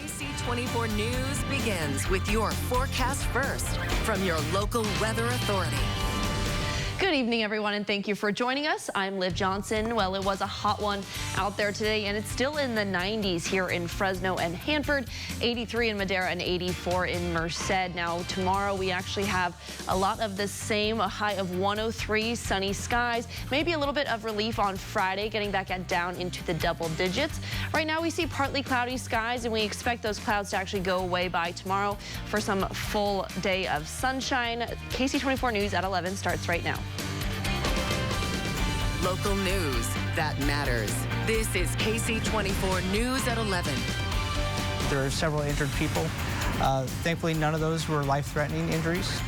KC24 News begins with your forecast first from your local weather authority. Good evening, everyone, and thank you for joining us. I'm Liv Johnson. Well, it was a hot one out there today, and it's still in the 90s here in Fresno and Hanford, 83 in Madera and 84 in Merced. Now, tomorrow we actually have a lot of the same, a high of 103, sunny skies, maybe a little bit of relief on Friday, getting back down into the double digits. Right now we see partly cloudy skies, and we expect those clouds to actually go away by tomorrow for some full day of sunshine. KC24 News at 11 starts right now. Local news that matters. This is KC24 News at 11. There are several injured people. Thankfully, none of those were life-threatening injuries.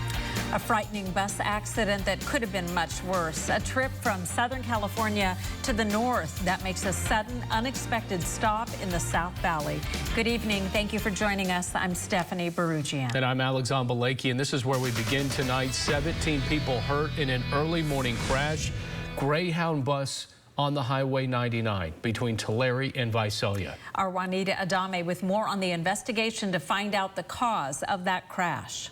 A frightening bus accident that could have been much worse. A trip from Southern California to the north that makes a sudden, unexpected stop in the South Valley. Good evening. Thank you for joining us. I'm Stephanie Barugian. And I'm Alex Ombaleki, and this is where we begin tonight. 17 people hurt in an early morning crash. Greyhound bus on the Highway 99 between Tulare and Visalia. Our Juanita Adame with more on the investigation to find out the cause of that crash.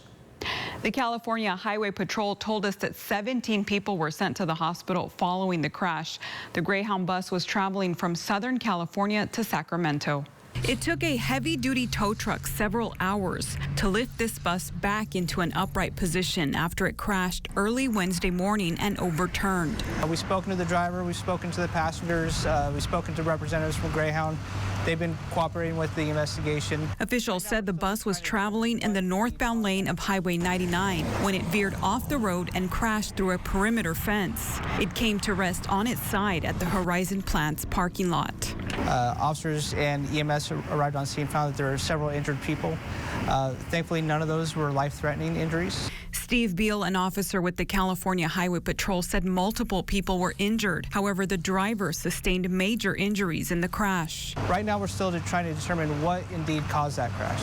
The California Highway Patrol told us that 17 people were sent to the hospital following the crash. The Greyhound bus was traveling from Southern California to Sacramento. It took a heavy-duty tow truck several hours to lift this bus back into an upright position after it crashed early Wednesday morning and overturned. We've spoken to the driver, we've spoken to the passengers, we've spoken to representatives from Greyhound. They've been cooperating with the investigation. Officials said the bus was traveling in the northbound lane of Highway 99 when it veered off the road and crashed through a perimeter fence. It came to rest on its side at the Horizon Plant's parking lot. Officers and EMS arrived on scene, found that there were several injured people. Thankfully, none of those were life-threatening injuries. Steve Beal, an officer with the California Highway Patrol, said multiple people were injured. However, the driver sustained major injuries in the crash. Right now, we're still trying to determine what indeed caused that crash.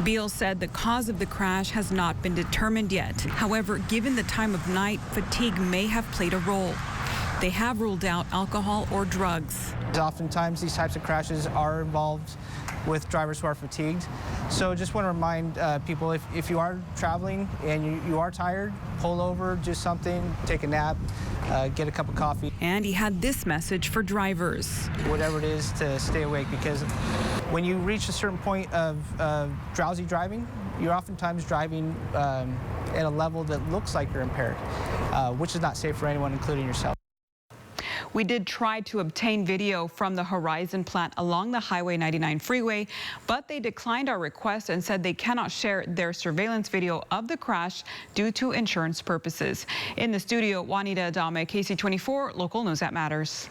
Beal said the cause of the crash has not been determined yet. However, given the time of night, fatigue may have played a role. They have ruled out alcohol or drugs. Oftentimes, these types of crashes are involved with drivers who are fatigued. So just want to remind people, if you are traveling and you are tired, pull over, do something, take a nap, get a cup of coffee. And he had this message for drivers. Whatever it is to stay awake, because when you reach a certain point of drowsy driving, you're oftentimes driving at a level that looks like you're impaired, which is not safe for anyone, including yourself. We did try to obtain video from the Horizon plant along the Highway 99 freeway, but they declined our request and said they cannot share their surveillance video of the crash due to insurance purposes. In the studio, Juanita Adame, KC24, Local News that Matters.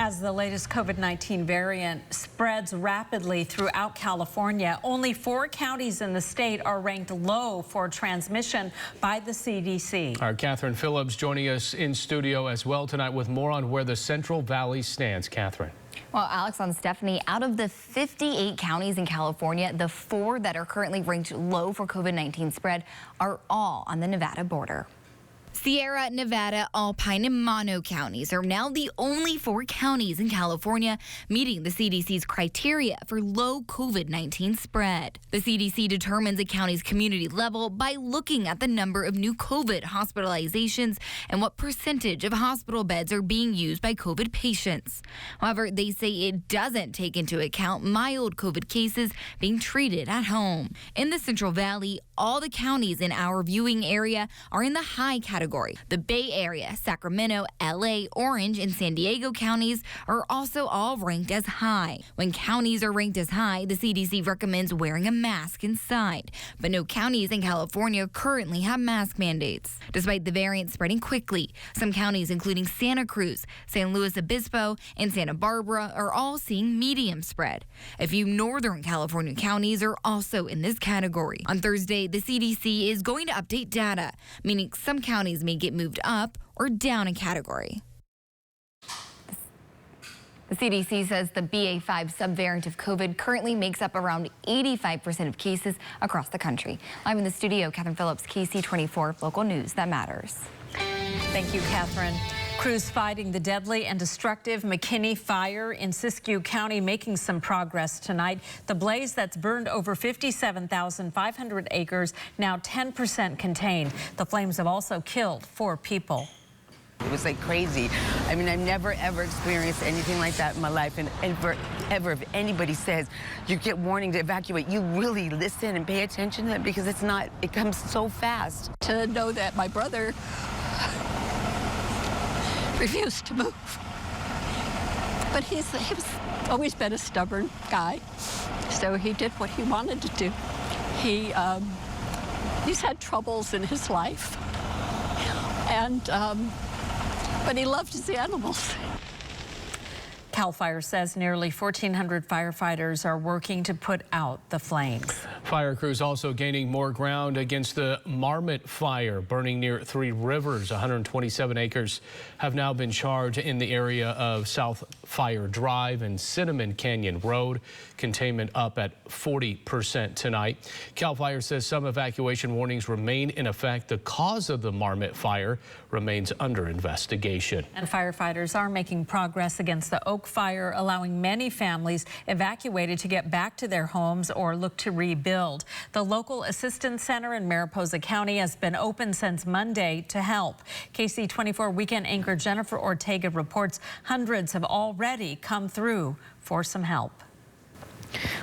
As the latest COVID-19 variant spreads rapidly throughout California, only 4 counties in the state are ranked low for transmission by the CDC. Our Catherine Phillips joining us in studio as well tonight with more on where the Central Valley stands. Catherine. Well, Alex and Stephanie, out of the 58 counties in California, the 4 that are currently ranked low for COVID-19 spread are all on the Nevada border. Sierra, Nevada, Alpine, and Mono counties are now the only 4 counties in California meeting the CDC's criteria for low COVID-19 spread. The CDC determines a county's community level by looking at the number of new COVID hospitalizations and what percentage of hospital beds are being used by COVID patients. However, they say it doesn't take into account mild COVID cases being treated at home. In the Central Valley, all the counties in our viewing area are in the high category. The Bay Area, Sacramento, LA, Orange, and San Diego counties are also all ranked as high. When counties are ranked as high, the CDC recommends wearing a mask inside. But no counties in California currently have mask mandates. Despite the variant spreading quickly, some counties, including Santa Cruz, San Luis Obispo, and Santa Barbara, are all seeing medium spread. A few Northern California counties are also in this category. On Thursday, the CDC is going to update data, meaning some counties may get moved up or down a category. The CDC says the BA.5 subvariant of COVID currently makes up around 85% of cases across the country. Live in the studio, Catherine Phillips, KC24, Local News that Matters. Thank you, Catherine. Crews fighting the deadly and destructive McKinney fire in Siskiyou County making some progress tonight. The blaze that's burned over 57,500 acres, now 10% contained. The flames have also killed 4 people. It was like crazy. I mean, I've never, ever experienced anything like that in my life. And ever, if anybody says you get warning to evacuate, you really listen and pay attention to it because it comes so fast. To know that my brother refused to move. But he's always been a stubborn guy. So he did what he wanted to do. He's had troubles in his life. And, but he loved his animals. CAL FIRE says nearly 1,400 firefighters are working to put out the flames. Fire crews also gaining more ground against the Marmot fire burning near 3 Rivers. 127 acres have now been charged in the area of South Fire Drive and Cinnamon Canyon Road. Containment up at 40% tonight. CAL FIRE says some evacuation warnings remain in effect. The cause of the Marmot fire remains under investigation. And firefighters are making progress against the Oak fire, allowing many families evacuated to get back to their homes or look to rebuild. The local assistance center in Mariposa County has been open since Monday to help. KC24 weekend anchor Jennifer Ortega reports hundreds have already come through for some help.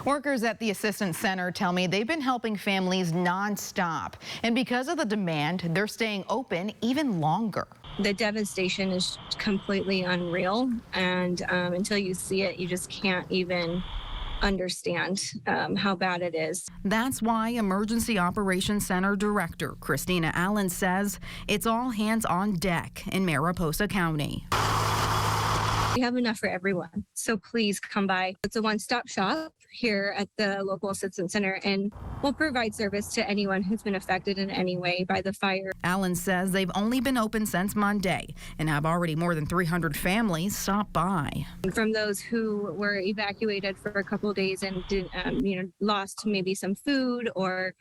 Workers at the Assistance Center tell me they've been helping families nonstop. And because of the demand, they're staying open even longer. The devastation is completely unreal. And until you see it, you just can't even understand how bad it is. That's why Emergency Operations Center Director Christina Allen says it's all hands on deck in Mariposa County. We have enough for everyone, so please come by. It's a one-stop shop here at the local assistance center, and we'll provide service to anyone who's been affected in any way by the fire. Allen says they've only been open since Monday and have already more than 300 families stop by. From those who were evacuated for a couple of days and lost maybe some food or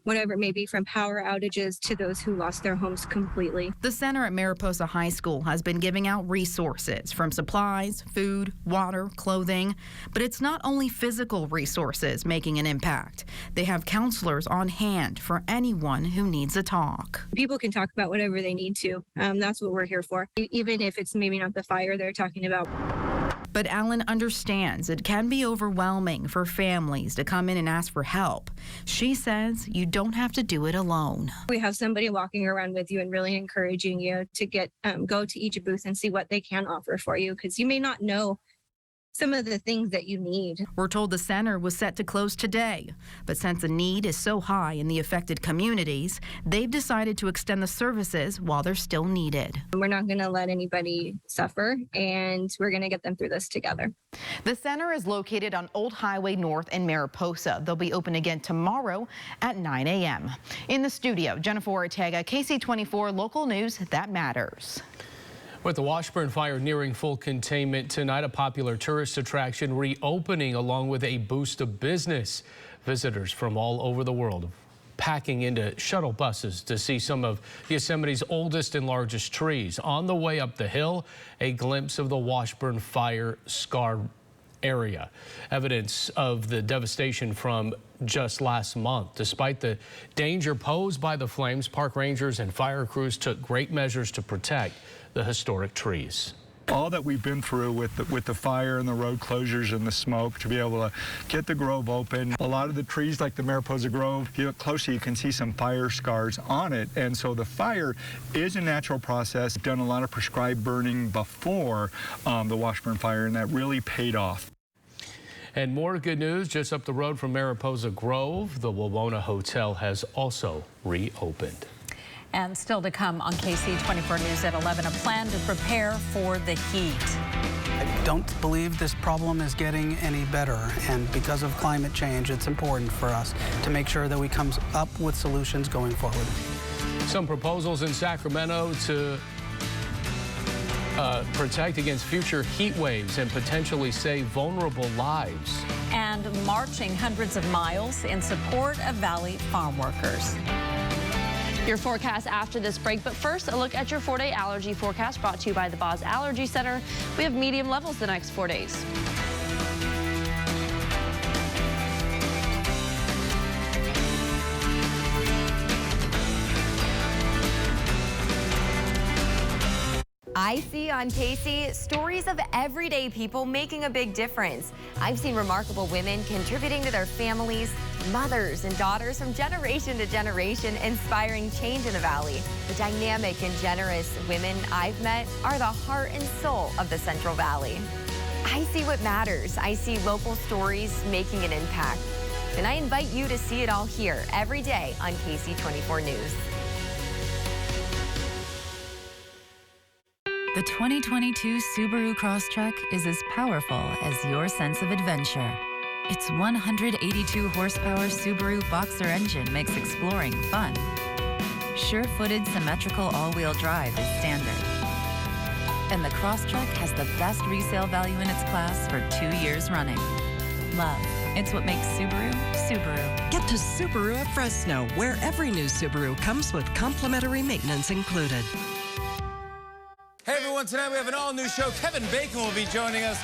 whatever it may be, from power outages to those who lost their homes completely. The center at Mariposa High School has been giving out resources from supplies, food, water, clothing. But it's not only physical resources making an impact. They have counselors on hand for anyone who needs a talk. People can talk about whatever they need to. That's what we're here for. Even if it's maybe not the fire they're talking about. But Allen understands it can be overwhelming for families to come in and ask for help. She says you don't have to do it alone. We have somebody walking around with you and really encouraging you to go to each booth and see what they can offer for you, because you may not know some of the things that you need. We're told the center was set to close today, but since the need is so high in the affected communities, they've decided to extend the services while they're still needed. We're not going to let anybody suffer, and we're going to get them through this together. The center is located on Old Highway North in Mariposa. They'll be open again tomorrow at 9 a.m. In the studio, Jennifer Ortega, KC24 Local News That Matters. With the Washburn fire nearing full containment tonight, a popular tourist attraction reopening along with a boost of business. Visitors from all over the world packing into shuttle buses to see some of Yosemite's oldest and largest trees. On the way up the hill, a glimpse of the Washburn fire scarred area. Evidence of the devastation from just last month. Despite the danger posed by the flames, park rangers and fire crews took great measures to protect the historic trees. All that we've been through with the fire and the road closures and the smoke to be able to get the grove open. A lot of the trees, like the Mariposa Grove, if you look closely, you can see some fire scars on it. And so the fire is a natural process. We've done a lot of prescribed burning before the Washburn fire, and that really paid off. And more good news just up the road from Mariposa Grove. The Wawona Hotel has also reopened. And still to come on KC24 News at 11, a plan to prepare for the heat. I don't believe this problem is getting any better, and because of climate change, it's important for us to make sure that we come up with solutions going forward. Some proposals in Sacramento to protect against future heat waves and potentially save vulnerable lives. And marching hundreds of miles in support of Valley farm workers. Your forecast after this break, but first a look at your 4-day allergy forecast brought to you by the Boz Allergy Center. We have medium levels the next 4 days. I see on Casey stories of everyday people making a big difference. I've seen remarkable women contributing to their families, mothers and daughters from generation to generation, inspiring change in the valley. The dynamic and generous women I've met are the heart and soul of the Central Valley. I see what matters. I see local stories making an impact. And I invite you to see it all here every day on KC24 News. The 2022 Subaru Crosstrek is as powerful as your sense of adventure. Its 182 horsepower Subaru Boxer engine makes exploring fun. Sure-footed symmetrical all-wheel drive is standard. And the Crosstrek has the best resale value in its class for 2 years running. Love, it's what makes Subaru, Subaru. Get to Subaru of Fresno, where every new Subaru comes with complimentary maintenance included. Hey everyone, tonight we have an all-new show. Kevin Bacon will be joining us.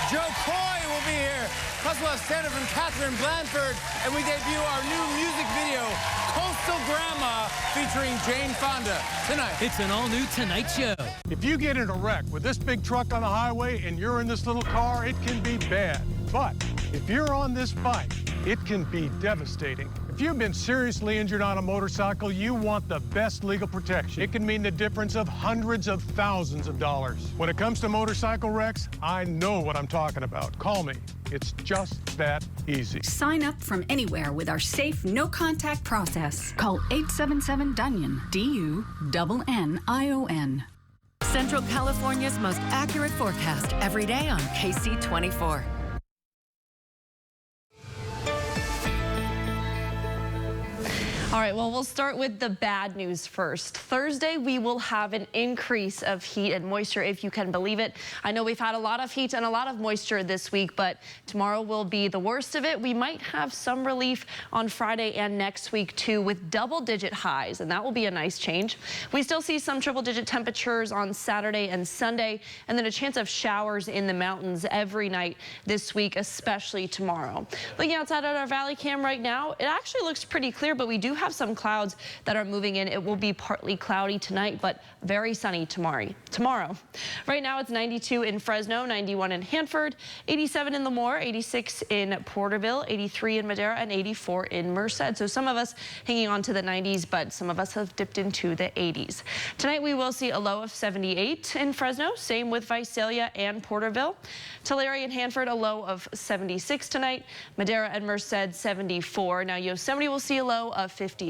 Joe Coy will be here. Plus we'll have stand-up from Catherine Blanford. And we debut our new music video, Coastal Grandma, featuring Jane Fonda, tonight. It's an all-new Tonight Show. If you get in a wreck with this big truck on the highway and you're in this little car, it can be bad. But if you're on this bike, it can be devastating. If you've been seriously injured on a motorcycle, you want the best legal protection. It can mean the difference of hundreds of thousands of dollars. When it comes to motorcycle wrecks, I know what I'm talking about. Call me. It's just that easy. Sign up from anywhere with our safe, no-contact process. Call 877-DUNION, DUNNION. Central California's most accurate forecast every day on KC24. All right, well, we'll start with the bad news first. Thursday, we will have an increase of heat and moisture, if you can believe it. I know we've had a lot of heat and a lot of moisture this week, but tomorrow will be the worst of it. We might have some relief on Friday and next week, too, with double-digit highs, and that will be a nice change. We still see some triple-digit temperatures on Saturday and Sunday, and then a chance of showers in the mountains every night this week, especially tomorrow. Looking outside at our Valley Cam right now, it actually looks pretty clear, but we do have some clouds that are moving in. It will be partly cloudy tonight, but very sunny tomorrow. Right now it's 92 in Fresno, 91 in Hanford, 87 in Lemoore, 86 in Porterville, 83 in Madera, and 84 in Merced. So some of us hanging on to the 90s, but some of us have dipped into the 80s. Tonight we will see a low of 78 in Fresno, same with Visalia and Porterville. Tulare and Hanford, a low of 76 tonight. Madera and Merced, 74. Now Yosemite will see a low of 53.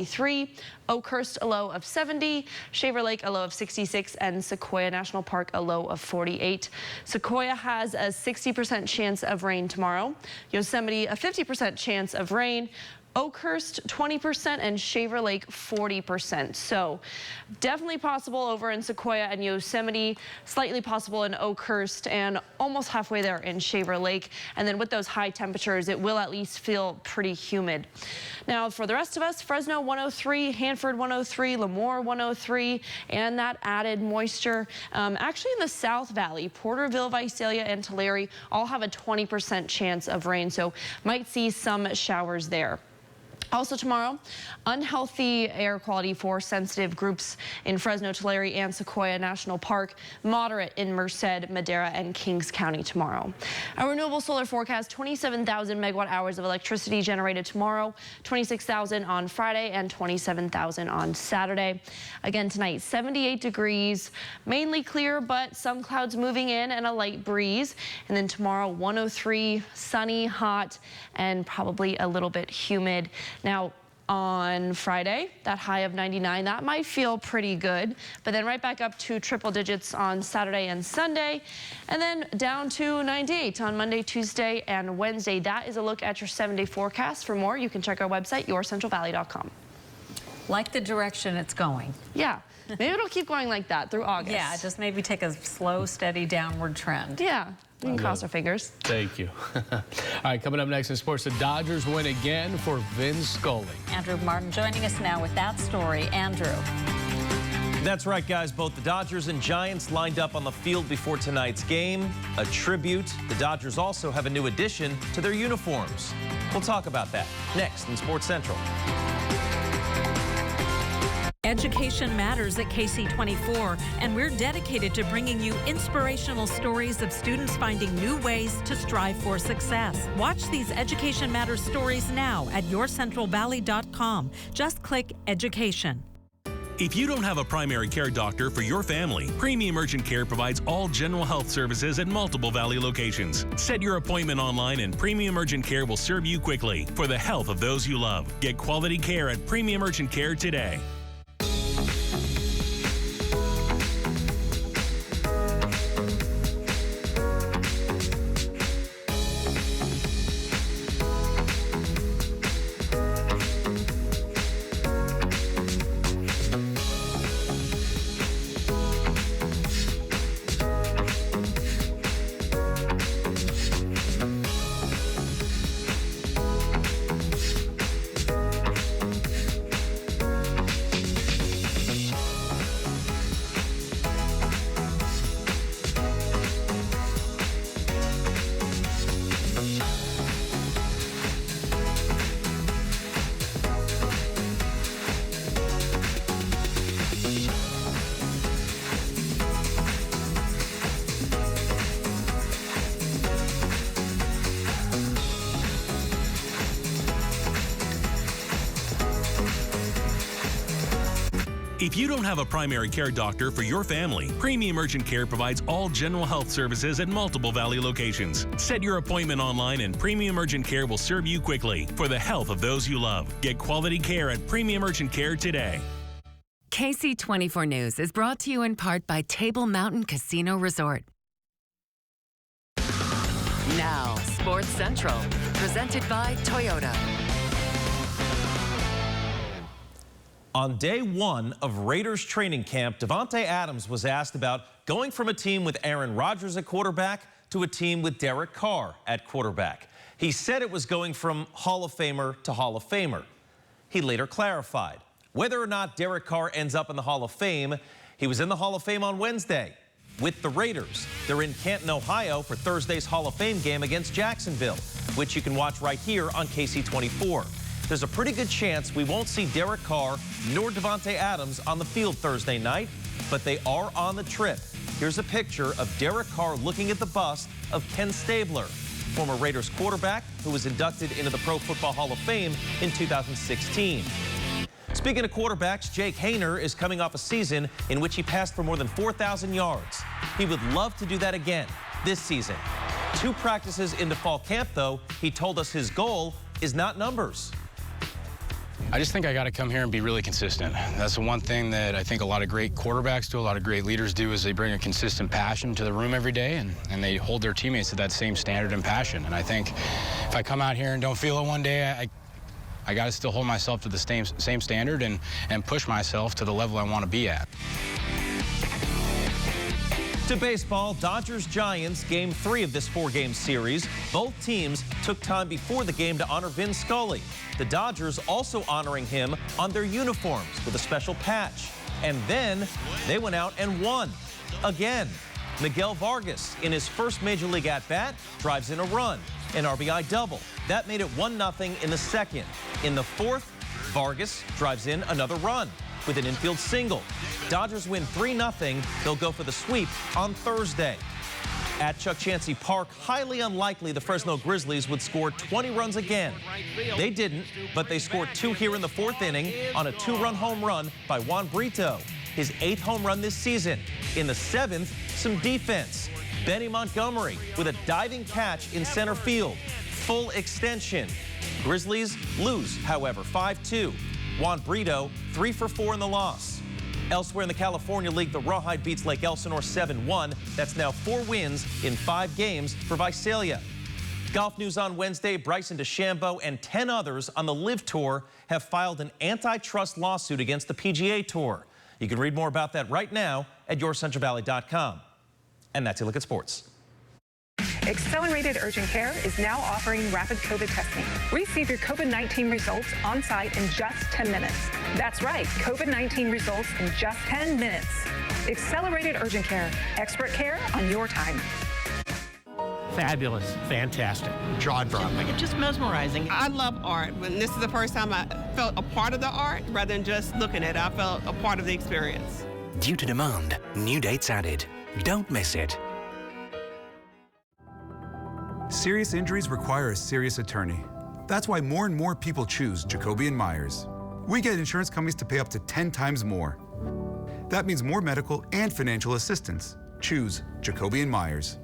Oakhurst, a low of 70. Shaver Lake, a low of 66. And Sequoia National Park, a low of 48. Sequoia has a 60% chance of rain tomorrow. Yosemite, a 50% chance of rain. Oakhurst 20% and Shaver Lake 40%. So definitely possible over in Sequoia and Yosemite, slightly possible in Oakhurst, and almost halfway there in Shaver Lake. And then with those high temperatures, it will at least feel pretty humid. Now for the rest of us, Fresno 103, Hanford 103, Lemoore 103, and that added moisture. Actually in the South Valley, Porterville, Visalia, and Tulare all have a 20% chance of rain, so might see some showers there. Also tomorrow, unhealthy air quality for sensitive groups in Fresno, Tulare, and Sequoia National Park. Moderate in Merced, Madera, and Kings County tomorrow. Our renewable solar forecast, 27,000 megawatt hours of electricity generated tomorrow, 26,000 on Friday, and 27,000 on Saturday. Again tonight, 78 degrees, mainly clear, but some clouds moving in and a light breeze. And then tomorrow, 103, sunny, hot, and probably a little bit humid. Now, on Friday, that high of 99, that might feel pretty good, but then right back up to triple digits on Saturday and Sunday, and then down to 98 on Monday, Tuesday, and Wednesday. That is a look at your 7-day forecast. For more, you can check our website, yourcentralvalley.com. Like the direction it's going. Yeah. Maybe it'll keep going like that through August. Yeah, just maybe take a slow, steady downward trend. Yeah. We can cross our fingers. Thank you. All right, coming up next in sports, the Dodgers win again for Vin Scully. Andrew Martin joining us now with that story. Andrew. That's right, guys. Both the Dodgers and Giants lined up on the field before tonight's game. A tribute. The Dodgers also have a new addition to their uniforms. We'll talk about that next in Sports Central. Education matters at KC24, and we're dedicated to bringing you inspirational stories of students finding new ways to strive for success. Watch these Education Matters stories now at yourcentralvalley.com. Just click Education. If you don't have a primary care doctor for your family, Premium Urgent Care provides all general health services at multiple Valley locations. Set your appointment online and Premium Urgent Care will serve you quickly for the health of those you love. Get quality care at Premium Urgent Care today. If you don't have a primary care doctor for your family, Premium Urgent Care provides all general health services at multiple Valley locations. Set your appointment online and Premium Urgent Care will serve you quickly for the health of those you love. Get quality care at Premium Urgent Care today. KC24 News is brought to you in part by Table Mountain Casino Resort. Now, Sports Central, presented by Toyota. On day one of Raiders training camp, Davante Adams was asked about going from a team with Aaron Rodgers at quarterback to a team with Derek Carr at quarterback. He said it was going from Hall of Famer to Hall of Famer. He later clarified whether or not Derek Carr ends up in the Hall of Fame. He was in the Hall of Fame on Wednesday with the Raiders. They're in Canton, Ohio for Thursday's Hall of Fame game against Jacksonville, which you can watch right here on KC24. There's a pretty good chance we won't see Derek Carr nor Davante Adams on the field Thursday night, but they are on the trip. Here's a picture of Derek Carr looking at the bust of Ken Stabler, former Raiders quarterback who was inducted into the Pro Football Hall of Fame in 2016. Speaking of quarterbacks, Jake Haener is coming off a season in which he passed for more than 4,000 yards. He would love to do that again this season. 2 practices into fall camp, though, he told us his goal is not numbers. I just think I got to come here and be really consistent. That's the one thing that I think a lot of great quarterbacks do, a lot of great leaders do, is they bring a consistent passion to the room every day, and they hold their teammates to that same standard and passion. And I think if I come out here and don't feel it one day, I got to still hold myself to the same standard and push myself to the level I want to be at. To baseball, Dodgers-Giants, Game 3 of this 4-game series. Both teams took time before the game to honor Vin Scully. The Dodgers also honoring him on their uniforms with a special patch. And then they went out and won again. Miguel Vargas, in his first Major League at-bat, drives in a run, an RBI double. That made it 1-0 in the second. In the fourth, Vargas drives in another run with an infield single. Dodgers win 3-0. They'll go for the sweep on Thursday. At Chuck Chansey Park, highly unlikely the Fresno Grizzlies would score 20 runs again. They didn't, but they scored 2 here in the 4th inning on a 2-run home run by Juan Brito, his 8th home run this season. In the 7th, some defense. Benny Montgomery with a diving catch in center field. Full extension. Grizzlies lose, however, 5-2. Juan Brito, 3 for 4 in the loss. Elsewhere in the California League, the Rawhide beats Lake Elsinore 7-1. That's now 4 wins in 5 games for Visalia. Golf news on Wednesday, Bryson DeChambeau and 10 others on the LIV Tour have filed an antitrust lawsuit against the PGA Tour. You can read more about that right now at yourcentralvalley.com. And that's a look at sports. Accelerated Urgent Care is now offering rapid COVID testing. Receive your COVID-19 results on site in just 10 minutes. That's right, COVID-19 results in just 10 minutes. Accelerated Urgent Care, expert care on your time. Fabulous, fantastic, jaw-dropping, just mesmerizing. I love art. When this is the first time I felt a part of the art rather than just looking at it, I felt a part of the experience. Due to demand, new dates added. Don't miss it. Serious injuries require a serious attorney. That's why more and more people choose Jacoby & Myers. We get insurance companies to pay up to 10 times more. That means more medical and financial assistance. Choose Jacoby & Myers.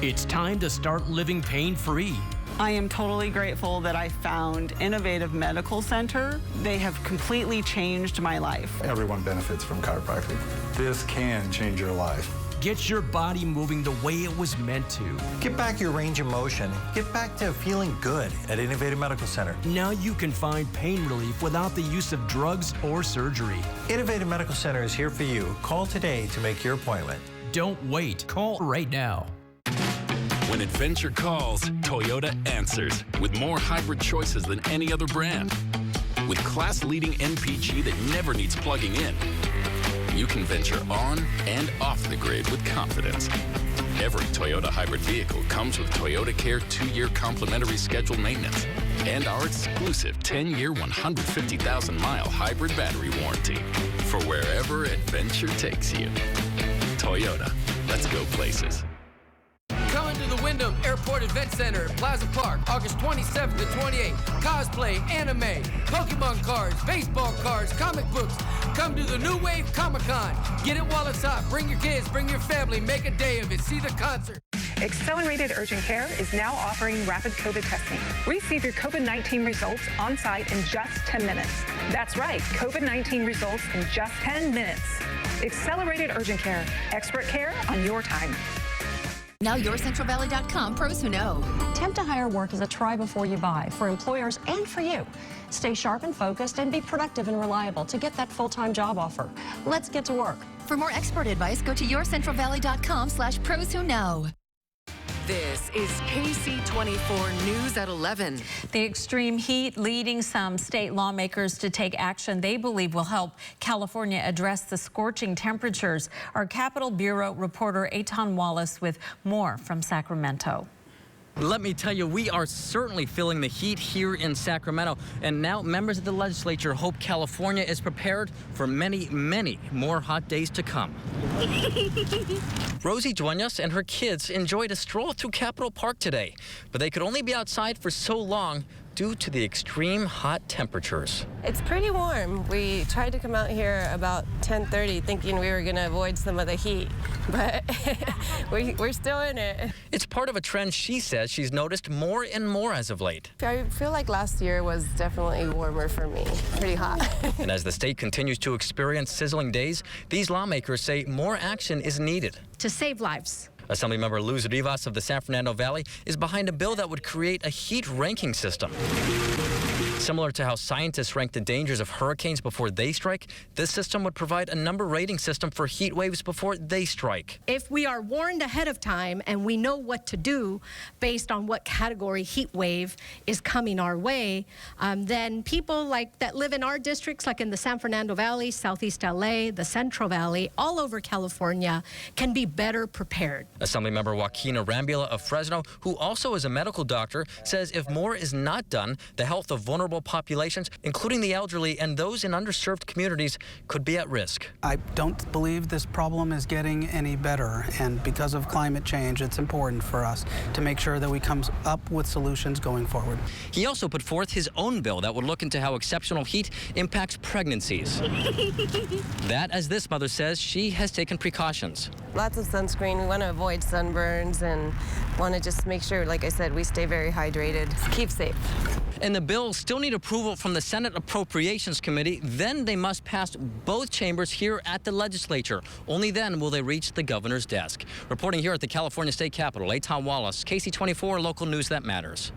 It's time to start living pain-free. I am totally grateful that I found Innovative Medical Center. They have completely changed my life. Everyone benefits from chiropractic. This can change your life. Get your body moving the way it was meant to. Get back your range of motion. Get back to feeling good at Innovative Medical Center. Now you can find pain relief without the use of drugs or surgery. Innovative Medical Center is here for you. Call today to make your appointment. Don't wait. Call right now. When adventure calls, Toyota answers with more hybrid choices than any other brand. With class-leading NPG that never needs plugging in, you can venture on and off the grid with confidence. Every Toyota hybrid vehicle comes with Toyota Care 2-year complimentary scheduled maintenance and our exclusive 10-year, 150,000-mile hybrid battery warranty for wherever adventure takes you. Toyota, let's go places. Coming to the Wyndham Airport Event Center at Plaza Park, August 27th to 28th. Cosplay, anime, Pokemon cards, baseball cards, comic books. Come to the New Wave Comic-Con. Get it while it's hot. Bring your kids, bring your family, make a day of it. See the concert. Accelerated Urgent Care is now offering rapid COVID testing. Receive your COVID-19 results on site in just 10 minutes. That's right, COVID-19 results in just 10 minutes. Accelerated Urgent Care, expert care on your time. Now YourCentralValley.com pros who know. Temp to hire work is a try before you buy for employers and for you. Stay sharp and focused and be productive and reliable to get that full-time job offer. Let's get to work. For more expert advice, go to YourCentralValley.com/pros who know. This is KC24 News at 11. The extreme heat leading some state lawmakers to take action they believe will help California address the scorching temperatures. Our Capitol Bureau reporter Eitan Wallace with more from Sacramento. Let me tell you, we are certainly feeling the heat here in Sacramento. And now members of the legislature hope California is prepared for many, many more hot days to come. Rosie Duenas and her kids enjoyed a stroll through Capitol Park today, but they could only be outside for so long due to the extreme hot temperatures. It's pretty warm. We tried to come out here about 10:30 thinking we were going to avoid some of the heat, but we're still in it. It's part of a trend she says she's noticed more and more as of late. I feel like last year was definitely warmer for me, pretty hot. And as the state continues to experience sizzling days, these lawmakers say more action is needed. To save lives. Assemblymember Luz Rivas of the San Fernando Valley is behind a bill that would create a heat ranking system. Similar to how scientists rank the dangers of hurricanes before they strike, this system would provide a number rating system for heat waves before they strike. If we are warned ahead of time and we know what to do based on what category heat wave is coming our way, then people like that live in our districts, like in the San Fernando Valley, Southeast LA, the Central Valley, all over California, can be better prepared. Assemblymember Joaquin Arambula of Fresno, who also is a medical doctor, says if more is not done, the health of vulnerable populations, including the elderly and those in underserved communities, could be at risk. I don't believe this problem is getting any better, and because of climate change, it's important for us to make sure that we come up with solutions going forward. He also put forth his own bill that would look into how exceptional heat impacts pregnancies. That, as this mother says, she has taken precautions. Lots of sunscreen. We want to avoid sunburns and want to just make sure, like I said, we stay very hydrated. Keep safe. And the bills still need approval from the Senate Appropriations Committee. Then they must pass both chambers here at the legislature. Only then will they reach the governor's desk. Reporting here at the California State Capitol, Eitan Wallace, KC24 Local News That Matters.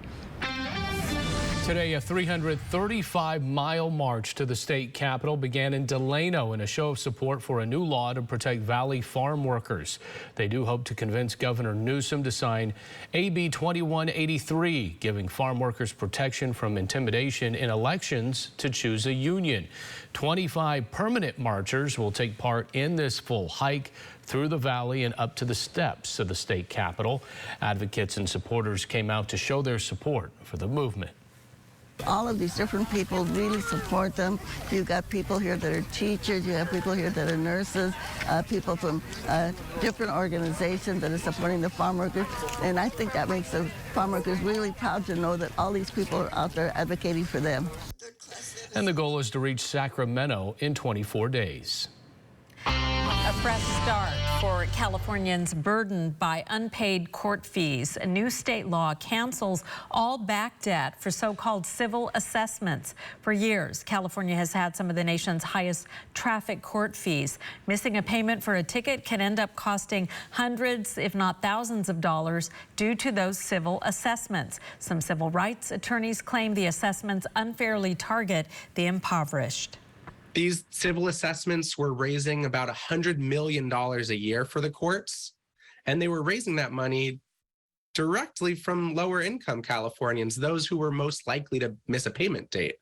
Today, a 335-mile march to the state capitol began in Delano in a show of support for a new law to protect Valley farm workers. They do hope to convince Governor Newsom to sign AB 2183, giving farm workers protection from intimidation in elections to choose a union. 25 permanent marchers will take part in this full hike through the valley and up to the steps of the state capitol. Advocates and supporters came out to show their support for the movement. All of these different people really support them. You've got people here that are teachers, you have people here that are nurses, people from different organizations that are supporting the farm workers. And I think that makes the farm workers really proud to know that all these people are out there advocating for them. And the goal is to reach Sacramento in 24 days. A fresh start for Californians burdened by unpaid court fees. A new state law cancels all back debt for so-called civil assessments. For years, California has had some of the nation's highest traffic court fees. Missing a payment for a ticket can end up costing hundreds, if not thousands of dollars due to those civil assessments. Some civil rights attorneys claim the assessments unfairly target the impoverished. These civil assessments were raising about $100 million a year for the courts, and they were raising that money directly from lower income Californians, those who were most likely to miss a payment date.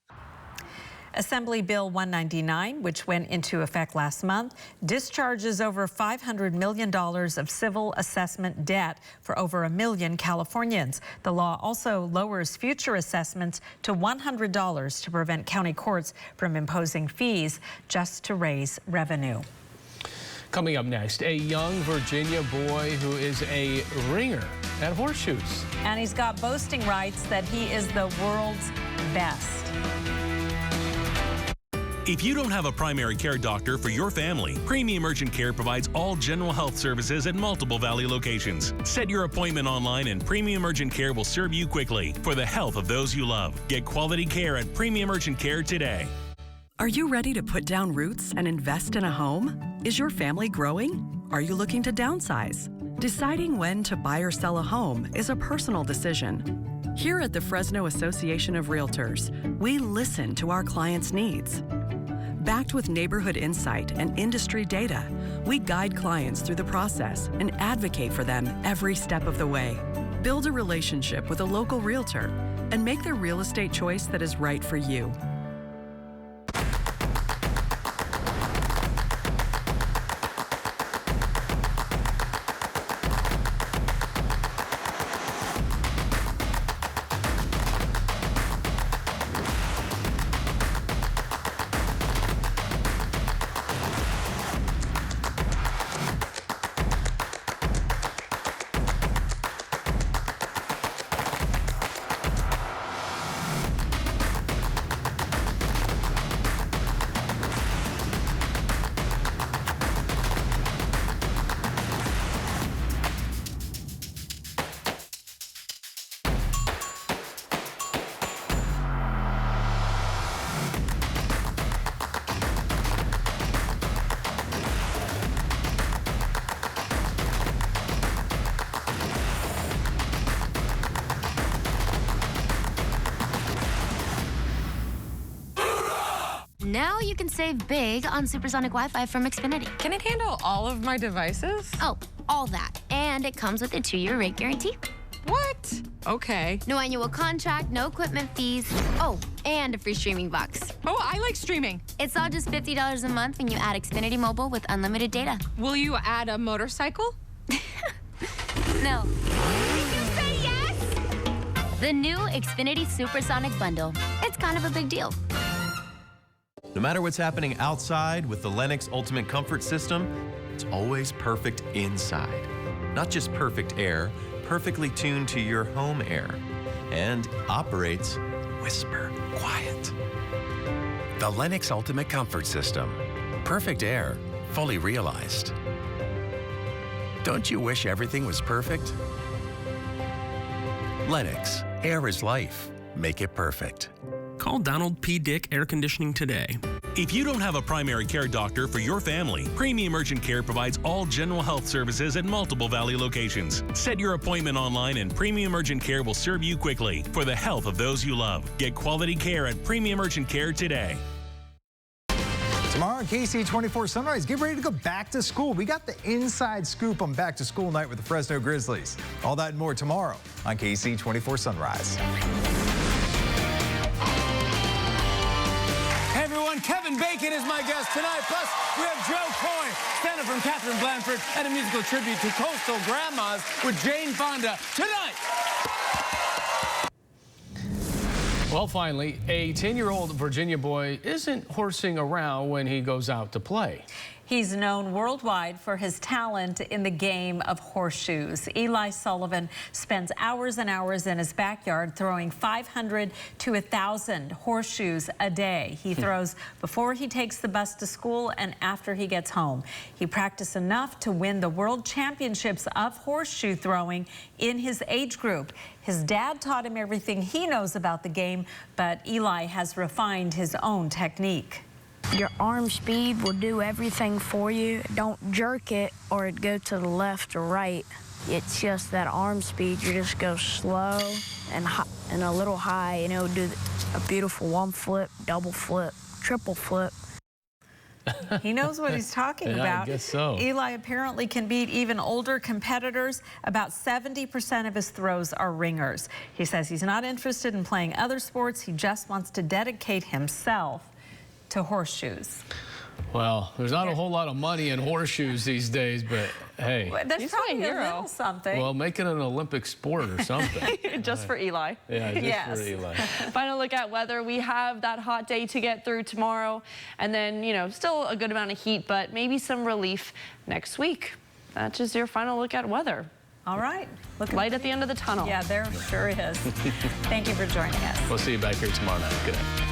Assembly Bill 199, which went into effect last month, discharges over $500 million of civil assessment debt for over 1 million Californians. The law also lowers future assessments to $100 to prevent county courts from imposing fees just to raise revenue. Coming up next, a young Virginia boy who is a ringer at horseshoes. And he's got boasting rights that he is the world's best. If you don't have a primary care doctor for your family, Premium Urgent Care provides all general health services at multiple Valley locations. Set your appointment online and Premium Urgent Care will serve you quickly for the health of those you love. Get quality care at Premium Urgent Care today. Are you ready to put down roots and invest in a home? Is your family growing? Are you looking to downsize? Deciding when to buy or sell a home is a personal decision. Here at the Fresno Association of Realtors, we listen to our clients' needs. Backed with neighborhood insight and industry data, we guide clients through the process and advocate for them every step of the way. Build a relationship with a local realtor and make the real estate choice that is right for you. Now you can save big on supersonic Wi-Fi from Xfinity. Can it handle all of my devices? Oh, all that. And it comes with a 2-year rate guarantee. What? Okay. No annual contract, no equipment fees. Oh, and a free streaming box. Oh, I like streaming. It's all just $50 a month when you add Xfinity Mobile with unlimited data. Will you add a motorcycle? No. Did you say yes? The new Xfinity Supersonic Bundle. It's kind of a big deal. No matter what's happening outside with the Lennox Ultimate Comfort System, it's always perfect inside. Not just perfect air, perfectly tuned to your home air. And operates whisper quiet. The Lennox Ultimate Comfort System. Perfect air, fully realized. Don't you wish everything was perfect? Lennox, air is life. Make it perfect. Call Donald P. Dick Air Conditioning today. If you don't have a primary care doctor for your family, Premium Urgent Care provides all general health services at multiple Valley locations. Set your appointment online and Premium Urgent Care will serve you quickly for the health of those you love. Get quality care at Premium Urgent Care today. Tomorrow on KC24 Sunrise, get ready to go back to school. We got the inside scoop on back to school night with the Fresno Grizzlies. All that and more tomorrow on KC24 Sunrise. Hey everyone, Kevin Bacon is my guest tonight. Plus, we have Joe Coy, stand-up from Catherine Blanford, and a musical tribute to Coastal Grandmas with Jane Fonda tonight. Well, finally, a 10-year-old Virginia boy isn't horsing around when he goes out to play. He's known worldwide for his talent in the game of horseshoes. Eli Sullivan spends hours and hours in his backyard throwing 500 to 1,000 horseshoes a day. He throws before he takes the bus to school and after he gets home. He practiced enough to win the World Championships of horseshoe throwing in his age group. His dad taught him everything he knows about the game, but Eli has refined his own technique. Your arm speed will do everything for you. Don't jerk it or it go to the left or right. It's just that arm speed. You just go slow and a little high, and it will do a beautiful one flip, double flip, triple flip. He knows what he's talking about. I guess so. Eli apparently can beat even older competitors. About 70% of his throws are ringers. He says he's not interested in playing other sports. He just wants to dedicate himself to horseshoes. Well, there's not a whole lot of money in horseshoes these days, but hey. That's probably a little something. Well, make it an Olympic sport or something. Just for Eli. Yeah, just for Eli. Final look at weather. We have that hot day to get through tomorrow, and then, you know, still a good amount of heat, but maybe some relief next week. That's just your final look at weather. All right. Light at the end of the tunnel. Yeah, there sure is. Thank you for joining us. We'll see you back here tomorrow night. Good night.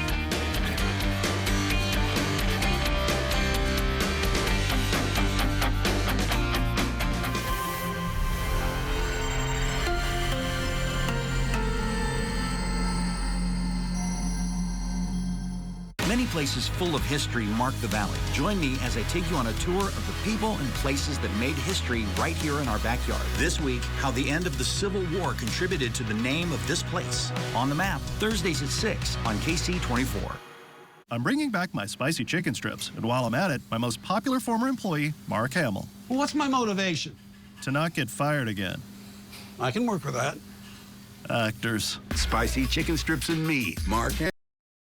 Many places full of history mark the Valley. Join me as I take you on a tour of the people and places that made history right here in our backyard. This week, how the end of the Civil War contributed to the name of this place. On the Map, Thursdays at 6 on KC24. I'm bringing back my spicy chicken strips, and while I'm at it, my most popular former employee, Mark Hamill. Well, what's my motivation? To not get fired again. I can work with that. Actors. Spicy chicken strips and me, Mark Hamill.